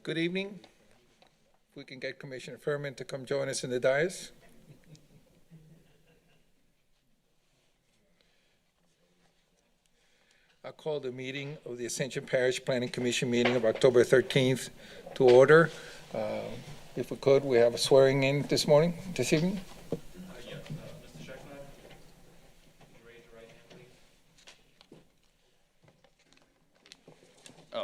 Good evening. If we can get Commissioner Furman to come join us in the dais. I'll call the meeting of the Ascension Parish Planning Commission meeting of October 13th to order. If we could, we have a swearing in this evening. Mr. Scheckman, could you raise your right hand, please?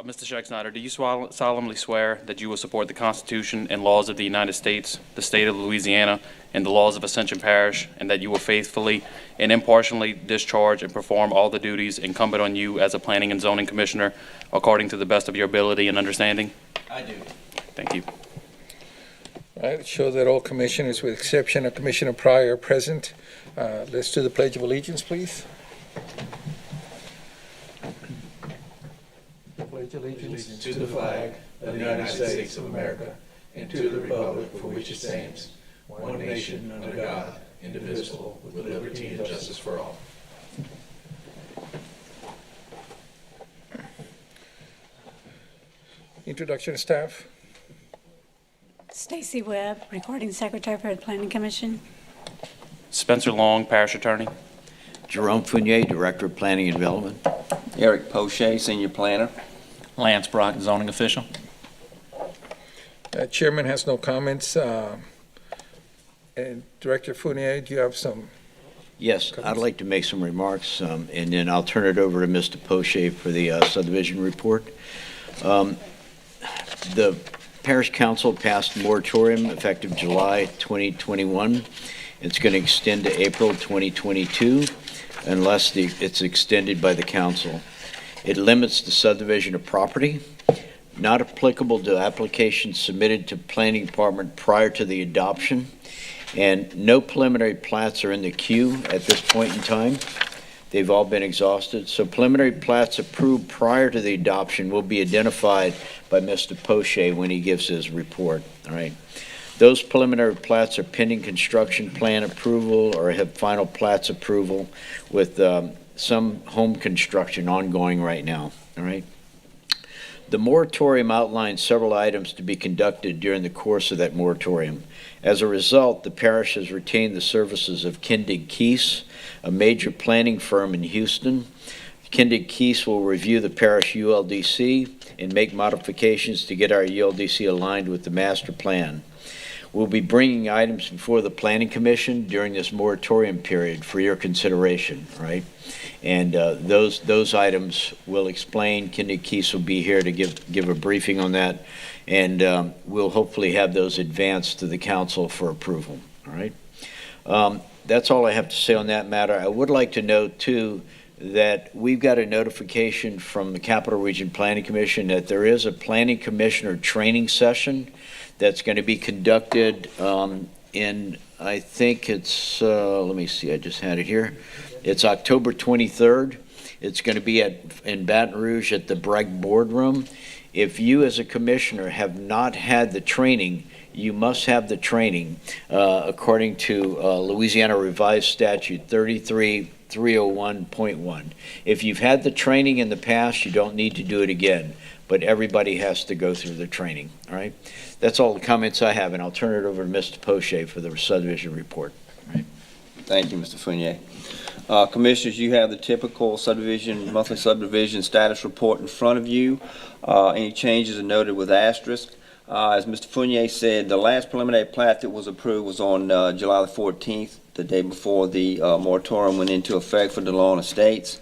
Mr. Scheckman, do you solemnly swear that you will support the Constitution and laws of the United States, the state of Louisiana, and the laws of Ascension Parish, and that you will faithfully and impartially discharge and perform all the duties incumbent on you as a Planning and Zoning Commissioner according to the best of your ability and understanding? I do. Thank you. All right, show that all commissioners, with exception of Commissioner Pryor, are present. Let's do the Pledge of Allegiance, please. Pledge allegiance To the flag of the United States of America and to the republic for which it stands, one nation under God, indivisible, with liberty and justice for all. Introduction of staff. Stacy Webb, Recording Secretary for the Planning Commission. Spencer Long, Parish Attorney. Jerome Fournier, Director of Planning and Development. Eric Poche, Senior Planner. Lance Brock, Zoning Official. Chairman has no comments. And Director Fournier, do you have some? Yes, I'd like to make some remarks, and then I'll turn it over to Mr. Poche for the subdivision report. The Parish Council passed a moratorium effective July 2021. It's going to extend to April 2022 unless it's extended by the council. It limits the subdivision of property, not applicable to applications submitted to Planning Department prior to the adoption, and no preliminary plats are in the queue at this point in time. They've all been exhausted. So preliminary plats approved prior to the adoption will be identified by Mr. Poche when he gives his report. All right. Those preliminary plats are pending construction plan approval or have final plats approval with some home construction ongoing right now. All right. The moratorium outlines several items to be conducted during the course of that moratorium. As a result, the parish has retained the services of Kindig Keese, a major planning firm in Houston. Kindig Keese will review the parish ULDC and make modifications to get our ULDC aligned with the master plan. We'll be bringing items before the Planning Commission during this moratorium period for your consideration, right? And those items will explain. Kindig Keese will be here to give a briefing on that, and we'll hopefully have those advanced to the council for approval, all right? That's all I have to say on that matter. I would like to note, too, that we've got a notification from the Capital Region Planning Commission that there is a Planning Commissioner training session that's going to be conducted in, I think it's, let me see, I just had it here. It's October 23rd. It's going to be in Baton Rouge at the Bragg Boardroom. If you as a commissioner have not had the training, you must have the training according to Louisiana Revised Statute 33301.1. If you've had the training in the past, you don't need to do it again, but everybody has to go through the training, all right? That's all the comments I have, and I'll turn it over to Mr. Poche for the subdivision report. Right. Thank you, Mr. Fournier. Commissioners, you have the typical monthly subdivision status report in front of you. Any changes are noted with asterisk. As Mr. Fournier said, the last preliminary plat that was approved was on July the 14th, the day before the moratorium went into effect for DeLon Estates.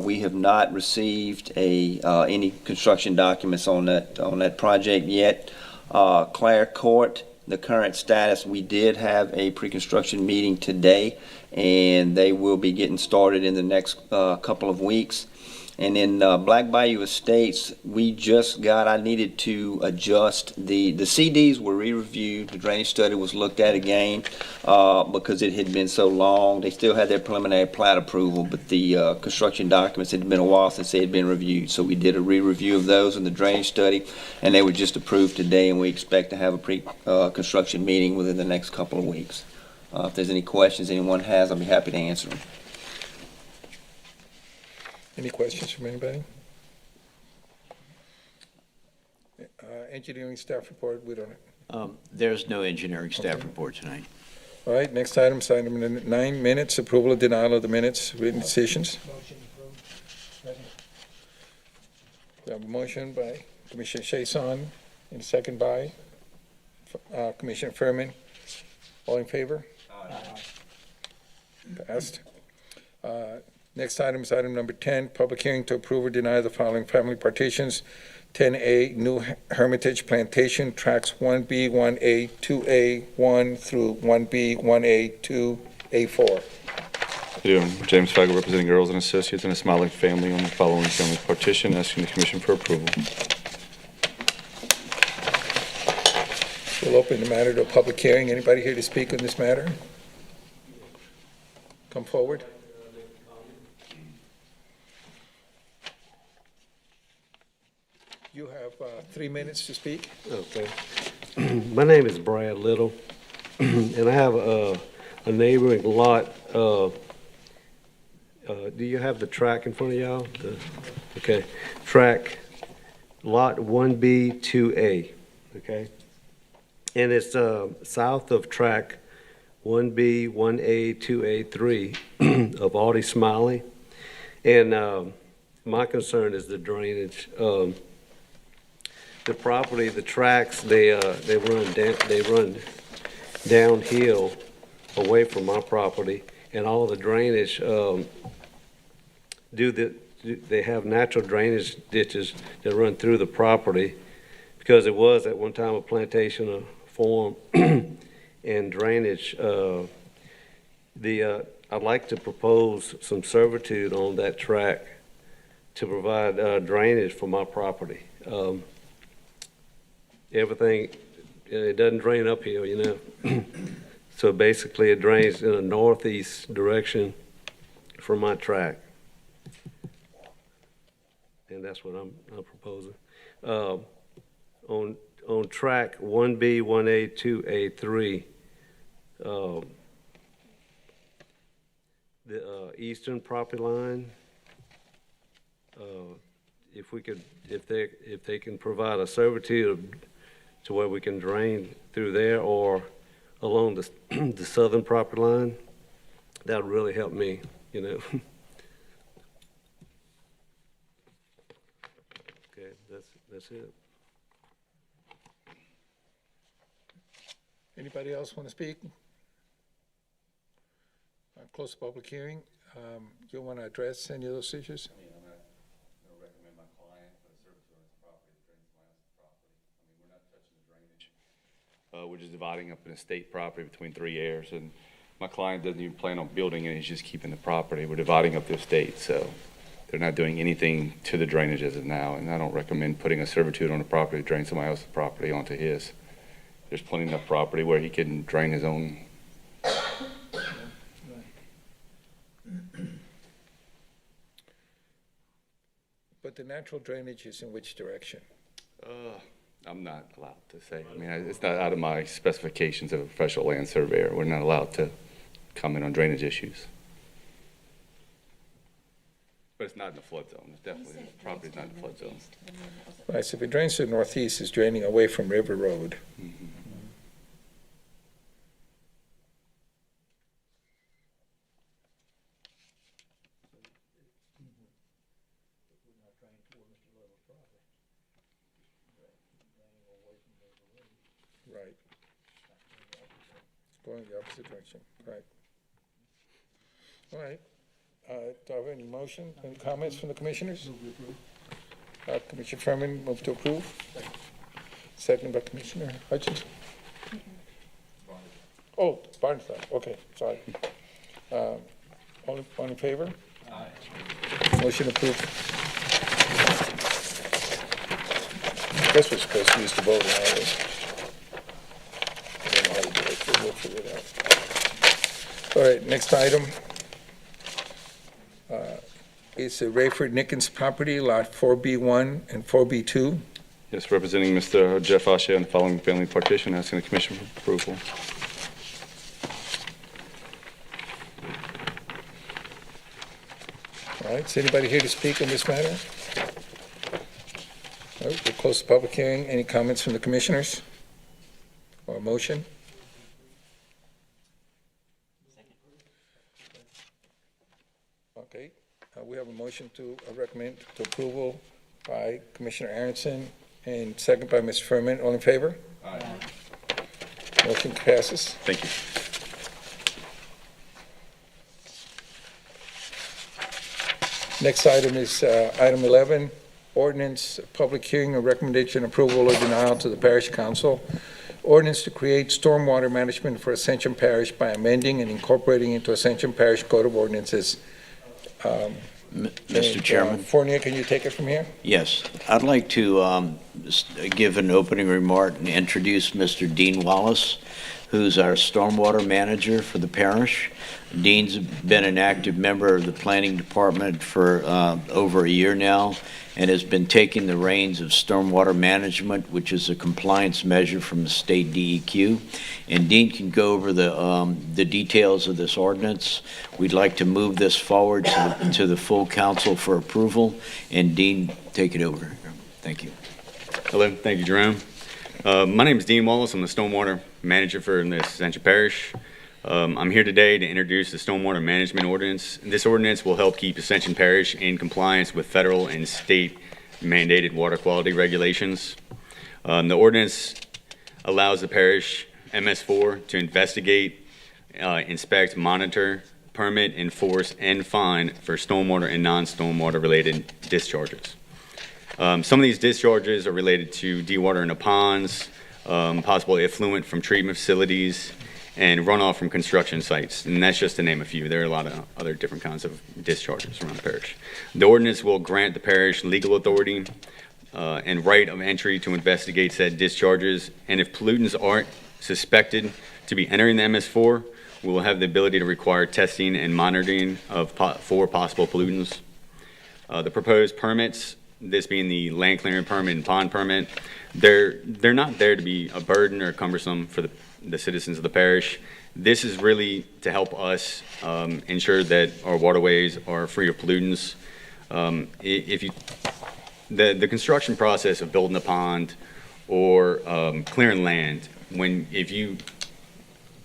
We have not received any construction documents on that project yet. Clare Court, the current status, we did have a pre-construction meeting today, and they will be getting started in the next couple of weeks. And in Black Bayou Estates, I needed to adjust the CDs were re-reviewed. The drainage study was looked at again because it had been so long. They still had their preliminary plat approval, but the construction documents, it had been a while since they had been reviewed. So we did a re-review of those in the drainage study, and they were just approved today, and we expect to have a pre-construction meeting within the next couple of weeks. If there's any questions anyone has, I'll be happy to answer them. Any questions from anybody? engineering staff report, we don't. There's no engineering staff report tonight. All right, next item is item 9, minutes, approval or denial of the minutes, written decisions. We have a motion by Commissioner Chason and a second by Commissioner Furman. All in favor? Passed. Next item is item number 10, public hearing to approve or deny the following family partitions. 10A, New Hermitage Plantation, tracks 1B, 1A, 2A, 1 through 1B, 1A, 2A4. How you doing? James Fagel, representing Earls and Associates and a Smiling Family on the following family partition, asking the commission for approval. We'll open the matter to a public hearing. Anybody here to speak on this matter? Come forward. You have 3 minutes to speak. Okay. My name is Brad Little, and I have a neighboring lot. Do you have the track in front of y'all? Okay. Track Lot 1B, 2A, okay? And it's south of track 1B, 1A, 2A, 3 of Audie Smiley. And my concern is the drainage. The property, the tracks, they run downhill away from my property, and all the drainage they have natural drainage ditches that run through the property, because it was at one time a plantation of farm and drainage. I'd like to propose some servitude on that track to provide drainage for my property. Everything, it doesn't drain uphill, you know. So basically it drains in a northeast direction from my track. And that's what I'm proposing. On track 1B, 1A, 2A, 3, the eastern property line, if they can provide a servitude to where we can drain through there or along the southern property line, that would really help me, you know. Okay, that's it. Anybody else want to speak? Close the public hearing. You want to address any of those issues? I mean, I'm not going to recommend my client put a servitude on his property that drains my other property. I mean, we're not touching the drainage. We're just dividing up an estate property between 3 heirs, and my client doesn't even plan on building it, he's just keeping the property. We're dividing up the estate, so they're not doing anything to the drainage as of now, and I don't recommend putting a servitude on a property to drain somebody else's property onto his. There's plenty enough property where he can drain his own. But the natural drainage is in which direction? I'm not allowed to say. I mean, it's not out of my specifications of a professional land surveyor. We're not allowed to comment on drainage issues. But it's not in the flood zone. It's definitely, the property's not in the flood zone. Right, so if it drains to the northeast, it's draining away from River Road. Mhm. Right. It's going the opposite direction, right. All right. Do I have any motion, any comments from the commissioners? Commissioner Furman, move to approve. Second by Commissioner Hutchins. Oh, Barnstable, okay, sorry. All in favor? Aye. Motion approved. I guess we're supposed to use the vote on all this. I don't know how to do it, but we'll figure it out. All right, next item. It's a Rayford Nickens property, lot 4B1 and 4B2. Yes, representing Mr. Jeff Ashe on the following family partition, asking the commission for approval. All right, is anybody here to speak on this matter? All right, we'll close the public hearing. Any comments from the commissioners? Or a motion? Okay, we have a motion to recommend to approval by Commissioner Aronson and second by Mr. Furman. All in favor? Aye. Motion passes. Thank you. Next item is item 11, ordinance, public hearing, or recommendation approval or denial to the parish council. Ordinance to create stormwater management for Ascension Parish by amending and incorporating into Ascension Parish Code of Ordinances. Mr. Chairman? Fournier, can you take it from here? Yes, I'd like to give an opening remark and introduce Mr. Dean Wallace, who's our stormwater manager for the parish. Dean's been an active member of the planning department for over a year now and has been taking the reins of stormwater management, which is a compliance measure from the state DEQ. And Dean can go over the details of this ordinance. We'd like to move this forward to the full council for approval. And Dean, take it over. Thank you. Hello, thank you, Jerome. My name is Dean Wallace. I'm the stormwater manager for this Ascension Parish. I'm here today to introduce the stormwater management ordinance. This ordinance will help keep Ascension Parish in compliance with federal and state mandated water quality regulations. The ordinance allows the parish MS4 to investigate, inspect, monitor, permit, enforce, and fine for stormwater and non-stormwater related discharges. Some of these discharges are related to dewatering of ponds, possible effluent from treatment facilities, and runoff from construction sites. And that's just to name a few. There are a lot of other different kinds of discharges around the parish. The ordinance will grant the parish legal authority and right of entry to investigate said discharges. And if pollutants aren't suspected to be entering the MS4, we will have the ability to require testing and monitoring for possible pollutants. The proposed permits, this being the land clearing permit and pond permit, they're not there to be a burden or cumbersome for the citizens of the parish. This is really to help us ensure that our waterways are free of pollutants. The construction process of building a pond or clearing land, if you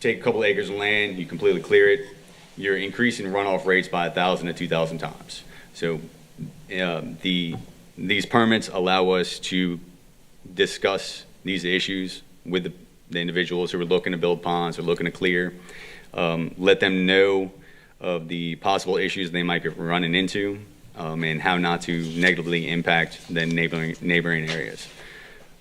take a couple acres of land, you completely clear it, you're increasing runoff rates by 1,000 to 2,000 times. So these permits allow us to discuss these issues with the individuals who are looking to build ponds or looking to clear, let them know of the possible issues they might be running into, and how not to negatively impact the neighboring areas.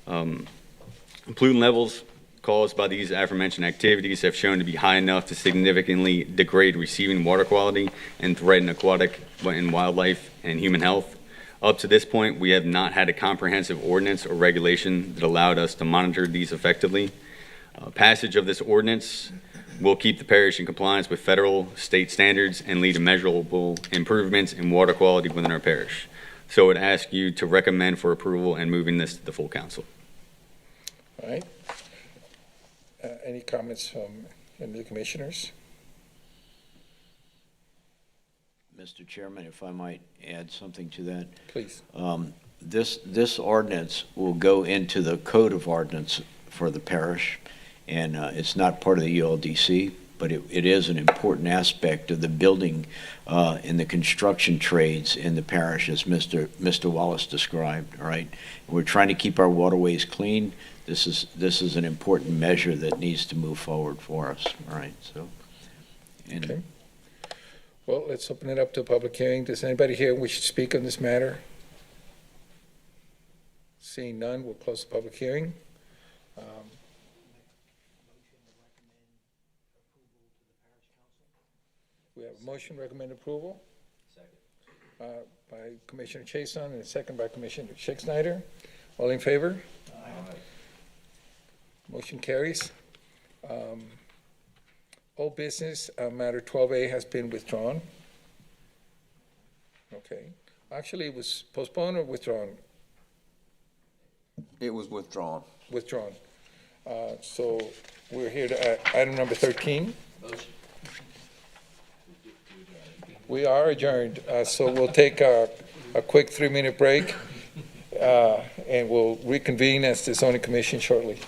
Pollutant levels caused by these aforementioned activities have shown to be high enough to significantly degrade receiving water quality and threaten aquatic and wildlife and human health. Up to this point, we have not had a comprehensive ordinance or regulation that allowed us to monitor these effectively. Passage of this ordinance will keep the parish in compliance with federal, state standards and lead to measurable improvements in water quality within our parish. So I would ask you to recommend for approval and moving this to the full council. All right. Any comments from any of the commissioners? Mr. Chairman, if I might add something to that. Please. This ordinance will go into the code of ordinance for the parish, and it's not part of the ULDC, but it is an important aspect of the building and the construction trades in the parish, as Mr. Wallace described. All right, we're trying to keep our waterways clean. This is an important measure that needs to move forward for us. All right, so. Okay. Well, let's open it up to a public hearing. Does anybody here wish to speak on this matter? Seeing none, we'll close the public hearing. We have a motion to recommend approval. Second. By Commissioner Chason and a second by Commissioner Schick-Snyder. All in favor? Aye. Motion carries. Old business, matter 12A has been withdrawn. Okay. Actually, it was postponed or withdrawn? It was withdrawn. Withdrawn. So we're here to item number 13. We are adjourned, so we'll take a quick 3-minute break. and we'll reconvene as the zoning commission shortly.